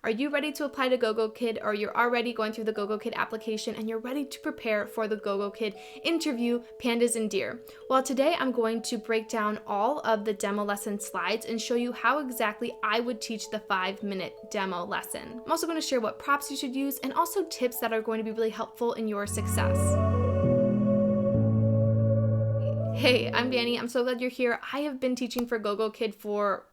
Are you ready to apply to Gogokid, or you're already going through the Gogokid application and you're ready to prepare for the Gogokid interview, Pandas and Deer? Well, today I'm going to break down all of the demo lesson slides and show you how exactly I would teach the 5-minute demo lesson. I'm also going to share what props you should use and also tips that are going to be really helpful in your success. Hey, I'm Danie. I'm so glad you're here. I have been teaching for Gogokid for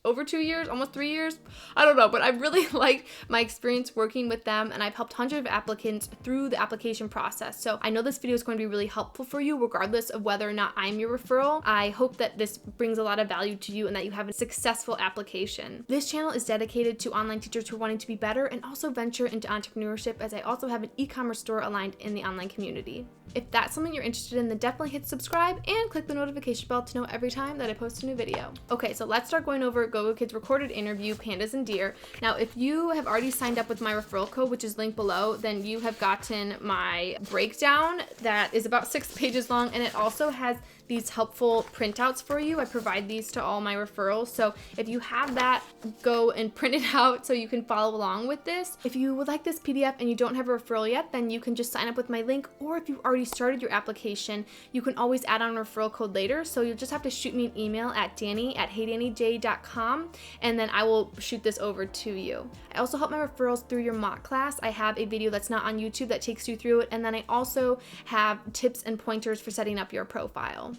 over 2 years, almost 3 years. I don't know, but I really liked my experience working with them, and I've helped hundreds of applicants through the application process. So I know this video is going to be really helpful for you, regardless of whether or not I'm your referral. I hope that this brings a lot of value to you and that you have a successful application. This channel is dedicated to online teachers who are wanting to be better and also venture into entrepreneurship, as I also have an e-commerce store aligned in the online community. If that's something you're interested in, then definitely hit subscribe and click the notification bell to know every time that I post a new video. Okay, so let's start going over Gogokid's recorded interview, Pandas and Deer. Now, if you have already signed up with my referral code, which is linked below, then you have gotten my breakdown that is about 6 pages long, and it also has these helpful printouts for you. I provide these to all my referrals. So if you have that, go and print it out so you can follow along with this. If you would like this PDF and you don't have a referral yet, then you can just sign up with my link, or if you've already started your application, you can always add on a referral code later. So you'll just have to shoot me an email at danie@heydaniej.com, and then I will shoot this over to you. I also help my referrals through your mock class. I have a video that's not on YouTube that takes you through it, and then I also have tips and pointers for setting up your profile.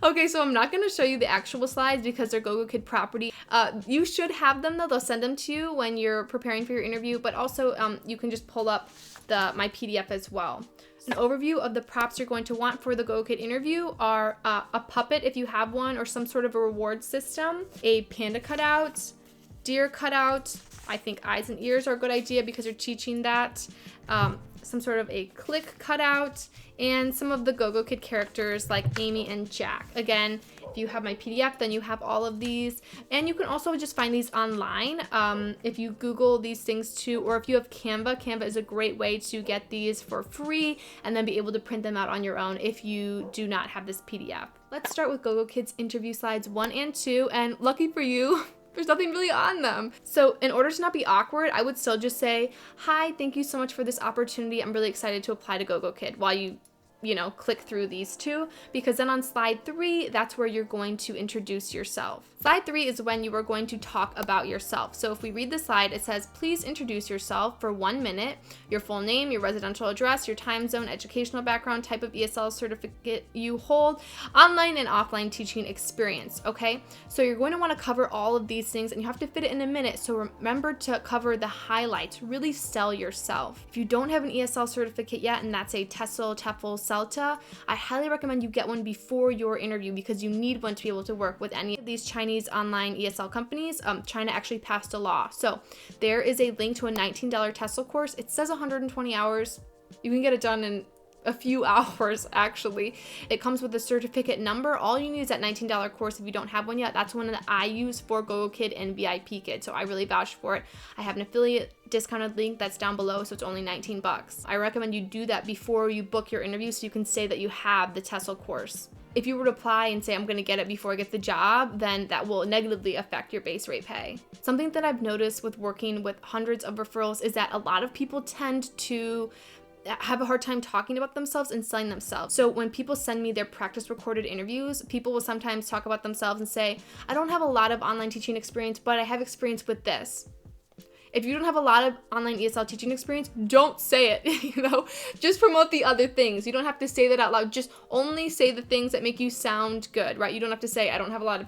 Okay, so I'm not going to show you the actual slides because they're Gogokid property. You should have them though. They'll send them to you when you're preparing for your interview, but also you can just pull up my PDF as well. An overview of the props you're going to want for the Gogokid interview are a puppet if you have one, or some sort of a reward system, a panda cutout, deer cutout. I think eyes and ears are a good idea because you're teaching that. Some sort of a click cutout, and some of the Gogokid characters like Amy and Jack. Again, if you have my PDF, then you have all of these, and you can also just find these online if you Google these things too, or if you have Canva. Canva is a great way to get these for free and then be able to print them out on your own if you do not have this PDF. Let's start with Gogokid's interview slides 1 and 2, and lucky for you, there's nothing really on them. So in order to not be awkward, I would still just say, hi, thank you so much for this opportunity. I'm really excited to apply to Gogokid, while you click through these two, because then on slide 3, that's where you're going to introduce yourself. Slide 3 is when you are going to talk about yourself. So if we read the slide, it says, please introduce yourself for 1 minute, your full name, your residential address, your time zone, educational background, type of ESL certificate you hold, online and offline teaching experience, okay? So you're going to want to cover all of these things, and you have to fit it in a minute, so remember to cover the highlights, really sell yourself. If you don't have an ESL certificate yet, and that's a TESOL, TEFL, CELTA, I highly recommend you get one before your interview, because you need one to be able to work with any of these Chinese online ESL companies. China actually passed a law. So there is a link to a $19 TESOL course. It says 120 hours. You can get it done in a few hours, actually. It comes with a certificate number. All you need is that $19 course. If you don't have one yet, that's one that I use for Gogokid and VIP Kid, so I really vouch for it. I have an affiliate discounted link that's down below, so it's only 19 bucks. I recommend you do that before you book your interview, so you can say that you have the TESOL course. If you were to apply and say, I'm going to get it before I get the job, then that will negatively affect your base rate pay. Something that I've noticed with working with hundreds of referrals is that a lot of people tend to have a hard time talking about themselves and selling themselves. So when people send me their practice recorded interviews, people will sometimes talk about themselves and say, I don't have a lot of online teaching experience, but I have experience with this. If you don't have a lot of online ESL teaching experience, don't say it, just promote the other things. You don't have to say that out loud. Just only say the things that make you sound good, right? You don't have to say, I don't have a lot of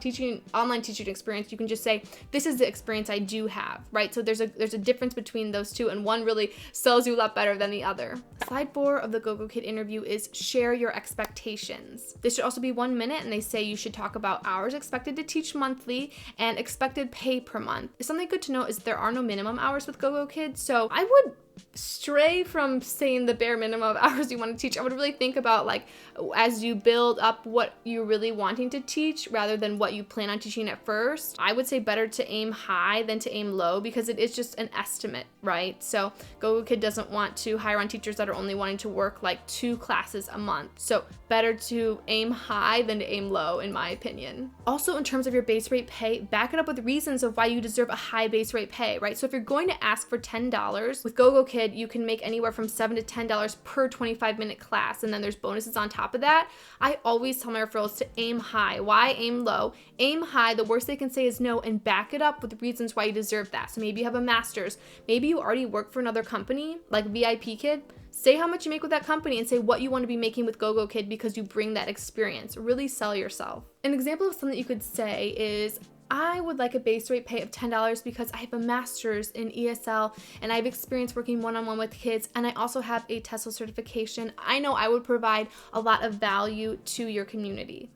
online teaching experience. You can just say, this is the experience I do have, right? So there's a difference between those two, and one really sells you a lot better than the other. Slide 4 of the Gogokid interview is share your expectations. This should also be 1 minute, and they say you should talk about hours expected to teach monthly and expected pay per month. Something good to know is there are no minimum hours with Gogokid, so I would stray from saying the bare minimum of hours you want to teach. I would really think about, like, as you build up what you're really wanting to teach rather than what you plan on teaching at first. I would say better to aim high than to aim low, because it is just an estimate, right? So Gogokid doesn't want to hire on teachers that are only wanting to work like 2 classes a month. So better to aim high than to aim low, in my opinion. Also, in terms of your base rate pay, back it up with reasons of why you deserve a high base rate pay, right? So if you're going to ask for $10, with Gogokid, you can make anywhere from $7 to $10 per 25-minute class, and then there's bonuses on top of that. I always tell my referrals to aim high. Why aim low? Aim high, the worst they can say is no, and back it up with reasons why you deserve that. So maybe you have a master's, maybe you already work for another company, like VIP Kid. Say how much you make with that company and say what you want to be making with Gogokid because you bring that experience. Really sell yourself. An example of something you could say is, I would like a base rate pay of $10 because I have a master's in ESL and I have experience working one-on-one with kids, and I also have a ESL certification. I know I would provide a lot of value to your community.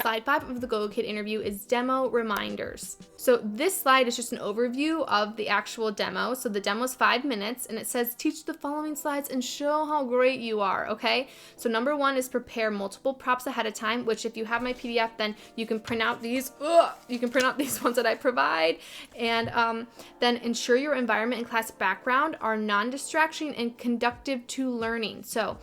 Slide 5 of the Gogokid interview is demo reminders. So this slide is just an overview of the actual demo. So the demo is 5 minutes and it says teach the following slides and show how great you are, okay? So number 1 is prepare multiple props ahead of time, which if you have my PDF, then you can print out these. You can print out these ones that I provide. And then ensure your environment and class background are non-distraction and conducive to learning. So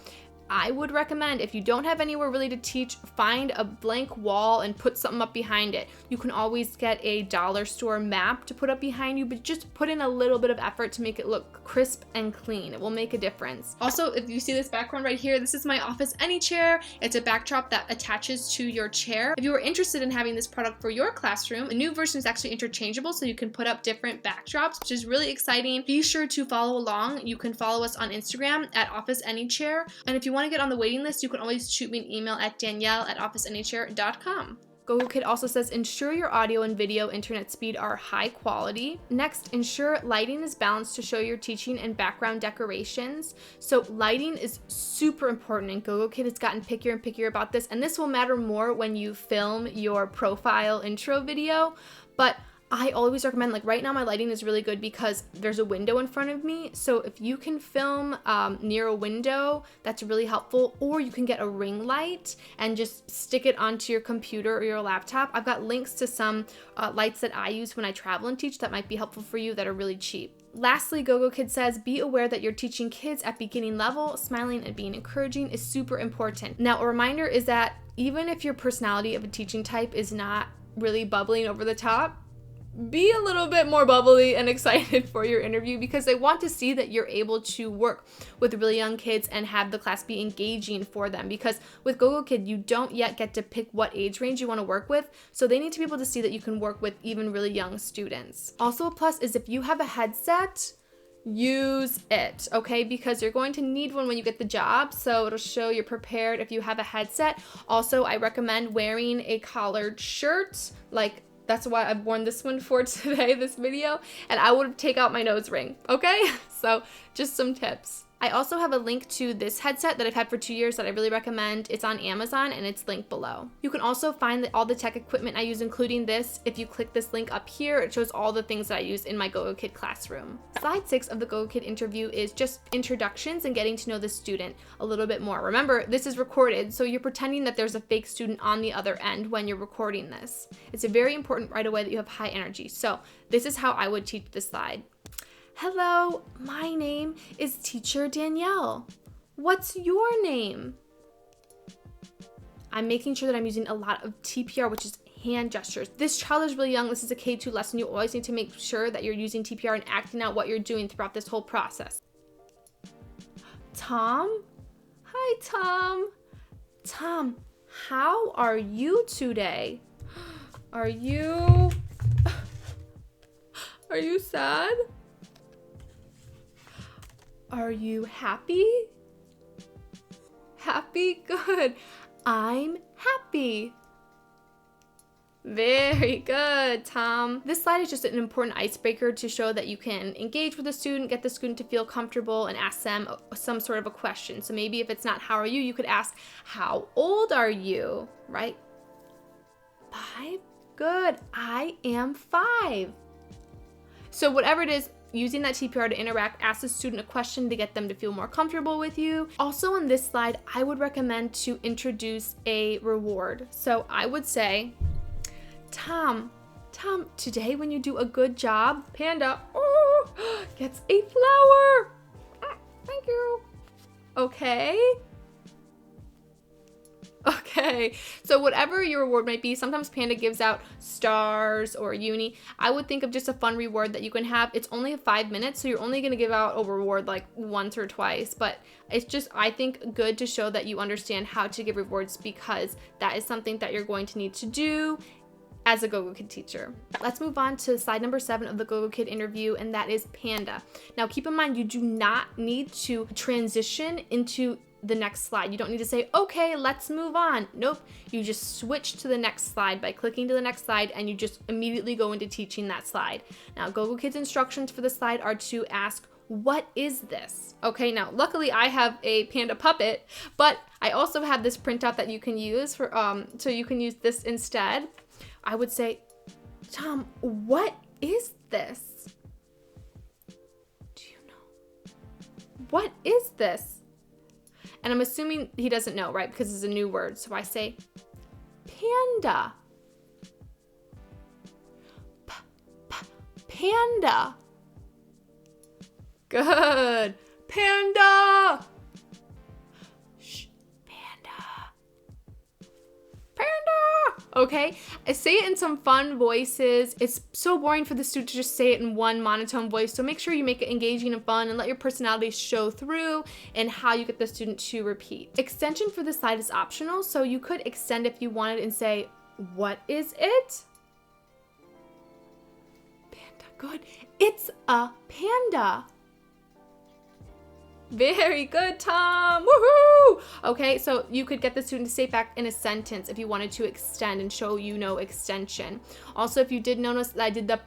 I would recommend, if you don't have anywhere really to teach, find a blank wall and put something up behind it. You can always get a dollar store map to put up behind you, but just put in a little bit of effort to make it look crisp and clean. It will make a difference. Also, if you see this background right here, this is my Office Any chair. It's a backdrop that attaches to your chair. If you are interested in having this product for your classroom, the new version is actually interchangeable, so you can put up different backdrops, which is really exciting. Be sure to follow along. You can follow us on Instagram at Office Any chair. And if you want to get on the waiting list, you can always shoot me an email at danielle@officeanychair.com. Gogokid also says ensure your audio and video internet speed are high quality. Next, ensure lighting is balanced to show your teaching and background decorations. So lighting is super important, and Gogokid has gotten pickier and pickier about this, and this will matter more when you film your profile intro video. But I always recommend, like right now my lighting is really good because there's a window in front of me. So if you can film near a window, that's really helpful. Or you can get a ring light and just stick it onto your computer or your laptop. I've got links to some lights that I use when I travel and teach that might be helpful for you that are really cheap. Lastly, Gogokid says, be aware that you're teaching kids at beginning level. Smiling and being encouraging is super important. Now, a reminder is that even if your personality of a teaching type is not really bubbling over the top, be a little bit more bubbly and excited for your interview, because they want to see that you're able to work with really young kids and have the class be engaging for them. Because with Gogokid, you don't yet get to pick what age range you want to work with, so they need to be able to see that you can work with even really young students. Also, a plus is if you have a headset, use it, okay? Because you're going to need one when you get the job, so it'll show you're prepared if you have a headset. Also, I recommend wearing a collared shirt, like that's why I've worn this one for today, this video, and I would take out my nose ring, okay? So just some tips. I also have a link to this headset that I've had for 2 years that I really recommend. It's on Amazon and it's linked below. You can also find all the tech equipment I use, including this. If you click this link up here, it shows all the things that I use in my Gogokid classroom. Slide 6 of the Gogokid interview is just introductions and getting to know the student a little bit more. Remember, this is recorded, so you're pretending that there's a fake student on the other end when you're recording this. It's very important right away that you have high energy. So this is how I would teach this slide. Hello, my name is Teacher Danielle. What's your name? I'm making sure that I'm using a lot of TPR, which is hand gestures. This child is really young. This is a K2 lesson. You always need to make sure that you're using TPR and acting out what you're doing throughout this whole process. Tom? Hi, Tom. Tom, how are you today? Are you sad? Are you happy? Happy? Good. I'm happy. Very good, Tom. This slide is just an important icebreaker to show that you can engage with the student, get the student to feel comfortable, and ask them some sort of a question. So maybe if it's not how are you, you could ask, how old are you, right? 5? Good. I am 5. So whatever it is, using that TPR to interact, ask the student a question to get them to feel more comfortable with you. Also on this slide, I would recommend to introduce a reward. So I would say, Tom, today when you do a good job, Panda gets a flower. Thank you. Okay. So whatever your reward might be, sometimes Panda gives out stars or uni. I would think of just a fun reward that you can have. It's only 5 minutes, so you're only going to give out a reward like once or twice, but it's just, I think, good to show that you understand how to give rewards, because that is something that you're going to need to do as a Gogokid teacher. Let's move on to slide number 7 of the Gogokid interview, and that is Panda. Now keep in mind, you do not need to transition into the next slide. You don't need to say, okay, let's move on. Nope, you just switch to the next slide by clicking to the next slide, and you just immediately go into teaching that slide. Now Gogokid's instructions for the slide are to ask, what is this? Okay, now luckily I have a Panda puppet, but I also have this printout that you can use for, so you can use this instead. I would say, Tom, what is this? Do you know? What is this? And I'm assuming he doesn't know, right? Because it's a new word. So I say, Panda. Panda. Good. Panda. Shh. Panda. Panda. Okay, I say it in some fun voices. It's so boring for the student to just say it in one monotone voice, so make sure you make it engaging and fun and let your personality show through and how you get the student to repeat. Extension for this slide is optional, so you could extend if you wanted and say, what is it? Panda, good. It's a panda. Very good, Tom. Woohoo! Okay, so you could get the student to say it back in a sentence if you wanted to extend and show extension. Also, if you did notice that I did the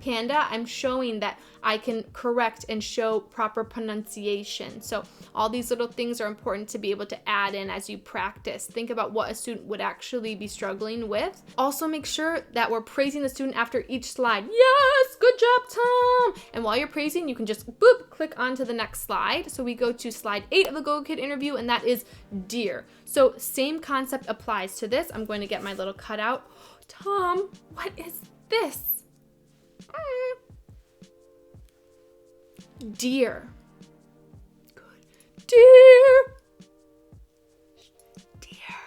Panda, I'm showing that I can correct and show proper pronunciation. So all these little things are important to be able to add in as you practice. Think about what a student would actually be struggling with. Also make sure that we're praising the student after each slide. Yes, good job, Tom. And while you're praising, you can just boop, click on to the next slide. So we go to slide 8 of the Gogokid interview, and that is dear. So same concept applies to this. I'm going to get my little cutout. Tom, what is this? Dear. Good. Dear. Dear.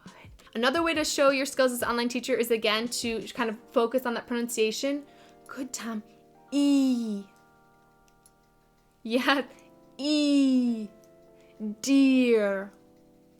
Good. Another way to show your skills as an online teacher is again to kind of focus on that pronunciation. Good, Tom. E. Yeah. E. Dear.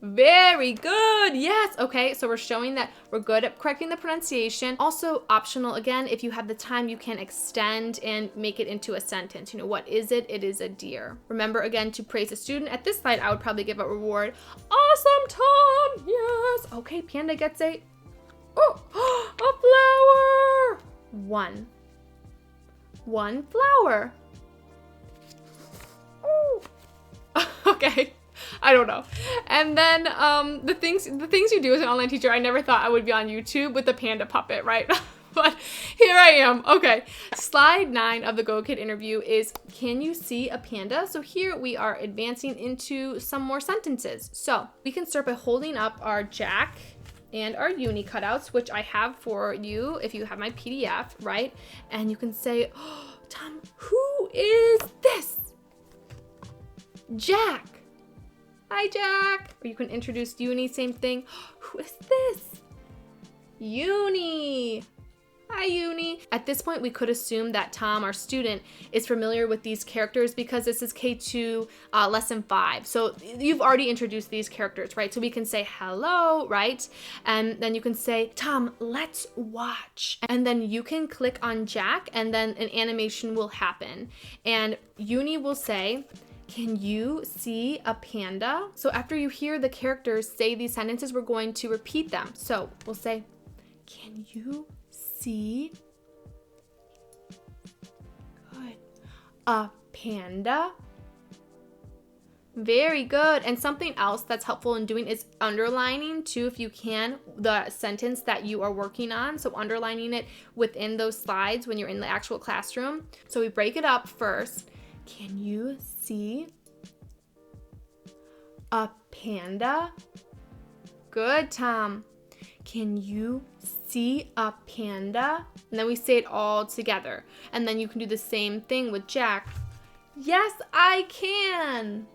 Very good. Yes. Okay. So we're showing that we're good at correcting the pronunciation. Also optional, again, if you have the time, you can extend and make it into a sentence. You know, what is it? It is a deer. Remember again to praise a student. At this slide, I would probably give a reward. Awesome, Tom. Yes. Okay. Panda gets a flower. One flower. Oh. Okay. I don't know. And then the things you do as an online teacher, I never thought I would be on YouTube with the Panda puppet, right? But here I am. Okay, slide 9 of the Gogokid interview is, can you see a panda? So here we are advancing into some more sentences. So we can start by holding up our Jack and our uni cutouts, which I have for you if you have my PDF, right? And you can say, oh, Tom, who is this? Jack. Hi, Jack. Or you can introduce Uni, same thing. Who is this? Uni. Hi, Uni. At this point, we could assume that Tom, our student, is familiar with these characters because this is K2 lesson 5. So you've already introduced these characters, right? So we can say hello, right? And then you can say, Tom, let's watch. And then you can click on Jack and then an animation will happen. And Uni will say, can you see a panda? So after you hear the characters say these sentences, we're going to repeat them. So we'll say, can you see a panda? Very good. And something else that's helpful in doing is underlining too, if you can, the sentence that you are working on. So underlining it within those slides when you're in the actual classroom. So we break it up first. Can you see a panda? Good, Tom. Can you see a panda? And then we say it all together. And then you can do the same thing with Jack. Yes, I can.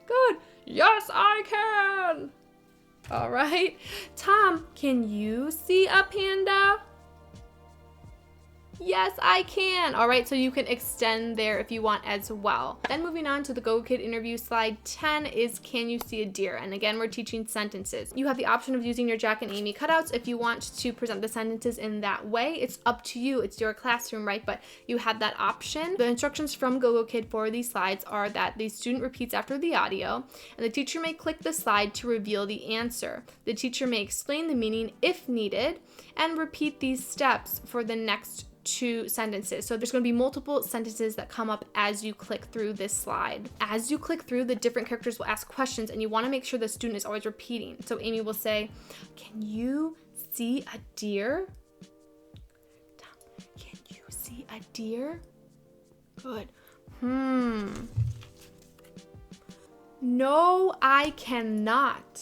Good. Yes, I can. All right. Tom, can you see a panda? Yes, I can. All right, so you can extend there if you want as well. Then moving on to the Gogokid interview, slide 10 is can you see a deer? And again, we're teaching sentences. You have the option of using your Jack and Amy cutouts if you want to present the sentences in that way. It's up to you. It's your classroom, right? But you have that option. The instructions from Gogokid for these slides are that the student repeats after the audio, and the teacher may click the slide to reveal the answer. The teacher may explain the meaning if needed and repeat these steps for the next 2 sentences. So there's going to be multiple sentences that come up as you click through this slide. As you click through, the different characters will ask questions, and you want to make sure the student is always repeating. So Amy will say, can you see a deer? Can you see a deer? Good. No, I cannot.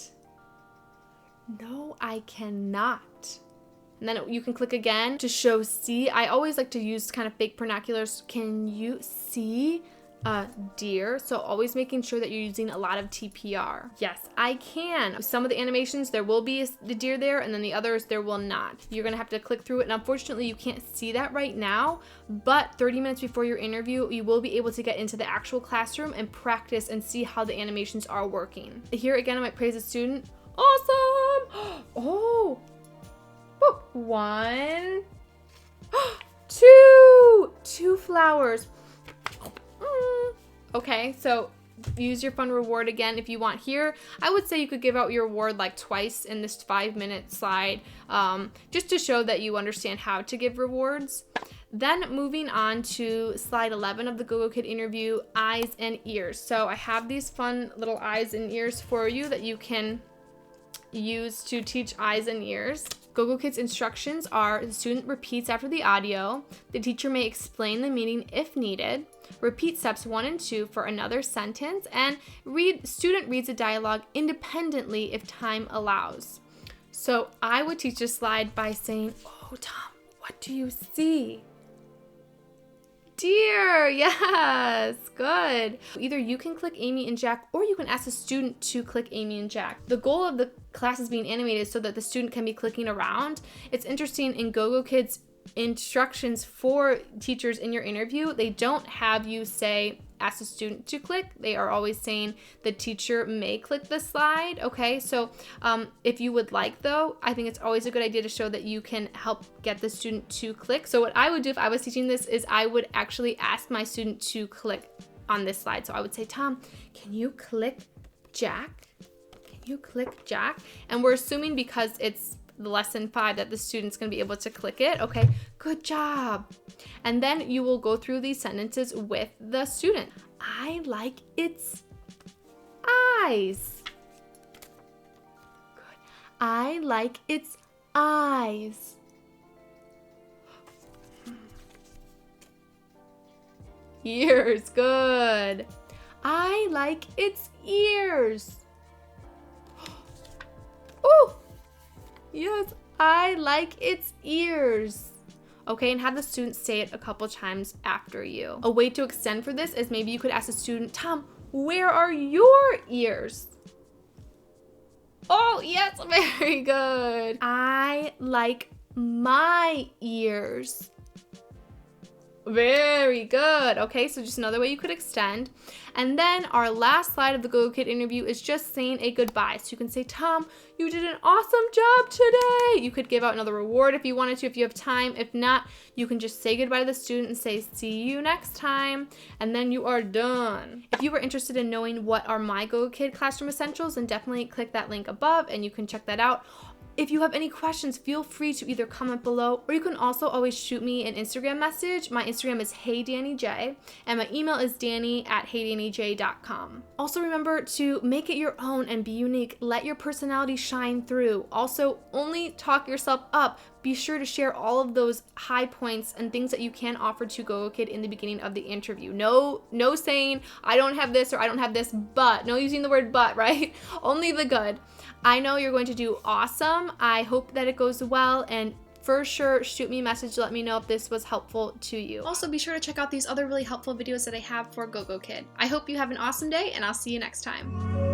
No, I cannot. And then you can click again to show see. I always like to use kind of fake vernaculars. Can you see a deer? So always making sure that you're using a lot of TPR. Yes, I can. Some of the animations, there will be the deer there, and then the others, there will not. You're gonna have to click through it, and unfortunately, you can't see that right now, but 30 minutes before your interview, you will be able to get into the actual classroom and practice and see how the animations are working. Here again, I might praise a student. Awesome! Oh! 1, 2 flowers. Okay, so use your fun reward again if you want here. I would say you could give out your award like twice in this 5-minute slide, just to show that you understand how to give rewards. Then moving on to slide 11 of the Gogokid interview, eyes and ears. So I have these fun little eyes and ears for you that you can use to teach eyes and ears. Gogokid's instructions are the student repeats after the audio, the teacher may explain the meaning if needed, repeat steps 1 and 2 for another sentence, and student reads a dialogue independently if time allows. So I would teach this slide by saying, oh Tom, what do you see? Deer, yes, good. Either you can click Amy and Jack, or you can ask the student to click Amy and Jack. The goal of the class is being animated so that the student can be clicking around. It's interesting in Gogokid's instructions for teachers in your interview, they don't have you say, ask the student to click. They are always saying the teacher may click the slide. Okay, so if you would like though, I think it's always a good idea to show that you can help get the student to click. So what I would do if I was teaching this is I would actually ask my student to click on this slide. So I would say, Tom, can you click Jack? Can you click Jack? And we're assuming because it's the lesson 5 that the student's going to be able to click it. Okay, good job. And then you will go through these sentences with the student. I like its eyes. Good. I like its eyes. Ears, good. I like its ears. Oh, yes, I like its ears. Okay, and have the student say it a couple times after you. A way to extend for this is maybe you could ask the student, Tom, where are your ears? Oh, yes, very good. I like my ears. Very good. Okay, so just another way you could extend. And then our last slide of the Gogokid interview is just saying a goodbye. So you can say, Tom, you did an awesome job today. You could give out another reward if you wanted to, if you have time. If not, you can just say goodbye to the student and say, see you next time. And then you are done. If you were interested in knowing what are my Gogokid classroom essentials, then definitely click that link above and you can check that out. If you have any questions, feel free to either comment below, or you can also always shoot me an Instagram message. My Instagram is HeyDanieJ, and my email is Danie@HeyDanieJ.com. Also remember to make it your own and be unique. Let your personality shine through. Also, only talk yourself up. Be sure to share all of those high points and things that you can offer to Gogokid in the beginning of the interview. No saying, I don't have this or I don't have this, but. No using the word but, right? Only the good. I know you're going to do awesome. I hope that it goes well, and for sure, shoot me a message to let me know if this was helpful to you. Also, be sure to check out these other really helpful videos that I have for Gogokid. I hope you have an awesome day, and I'll see you next time.